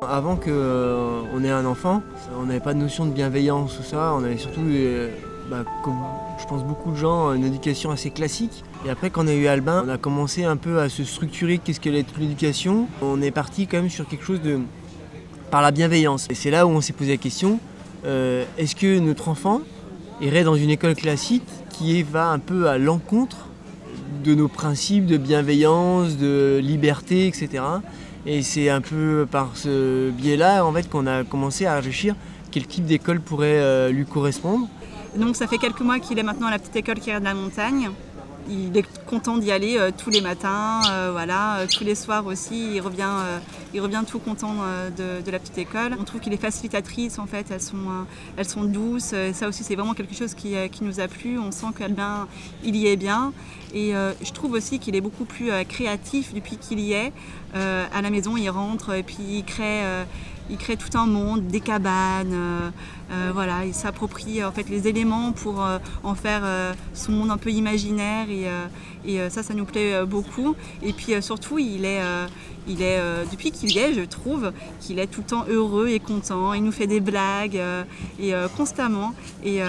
Avant qu'on ait un enfant, on n'avait pas de notion de bienveillance ou ça, on avait surtout, comme je pense beaucoup de gens, une éducation assez classique. Et après quand on a eu Albin, on a commencé un peu à se structurer qu'est-ce qu'allait être l'éducation. On est parti quand même sur quelque chose par la bienveillance. Et c'est là où on s'est posé la question, est-ce que notre enfant irait dans une école classique qui va un peu à l'encontre de nos principes de bienveillance, de liberté, etc. Et c'est un peu par ce biais-là en fait, qu'on a commencé à réfléchir quel type d'école pourrait lui correspondre. Donc ça fait quelques mois qu'il est maintenant à la petite école qui est de la montagne. Il est content d'y aller tous les matins, tous les soirs aussi. Il revient tout content de la petite école. On trouve qu'il est facilitatrice en fait. Elles sont douces. Et ça aussi c'est vraiment quelque chose qui nous a plu. On sent qu'Albin il y est bien. Et je trouve aussi qu'il est beaucoup plus créatif depuis qu'il y est. À la maison il rentre et puis il crée tout un monde, des cabanes, il s'approprie en fait les éléments pour en faire son monde un peu imaginaire et ça nous plaît beaucoup. Et puis surtout il est depuis qu'il y est, je trouve qu'il est tout le temps heureux et content. Il nous fait des blagues constamment et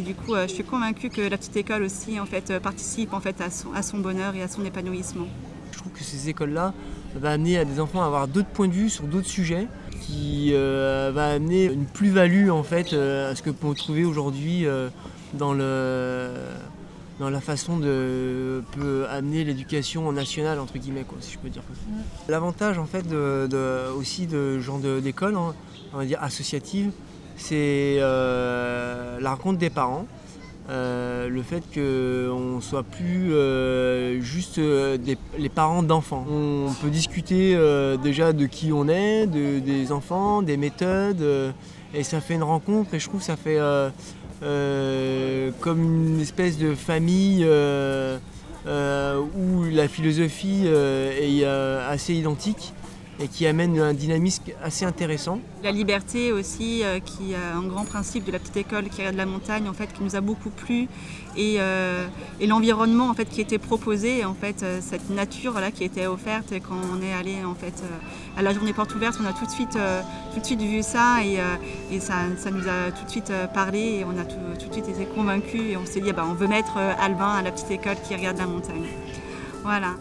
du coup je suis convaincue que la petite école aussi en fait participe en fait à son bonheur et à son épanouissement. Je trouve que ces écoles-là vont amener à des enfants à avoir d'autres points de vue sur d'autres sujets, qui va amener une plus-value en fait à ce que peut trouver aujourd'hui dans la façon de peut amener l'éducation nationale entre guillemets quoi, si je peux dire comme ça. L'avantage en fait aussi de genre d'école, on va dire associative, c'est la rencontre des parents. Le fait qu'on ne soit plus juste les parents d'enfants. On peut discuter déjà de qui on est, des enfants, des méthodes, et ça fait une rencontre et je trouve que ça fait comme une espèce de famille où la philosophie est assez identique et qui amène un dynamisme assez intéressant. La liberté aussi, qui est un grand principe de la petite école qui est de la montagne, en fait, qui nous a beaucoup plu, et l'environnement en fait, qui était proposé, en fait, cette nature là, qui était offerte. Et quand on est allé en fait, à la journée porte ouverte, on a tout de suite vu ça et ça nous a tout de suite parlé et on a tout de suite été convaincus et on s'est dit on veut mettre Albin à la petite école qui regarde la montagne. Voilà.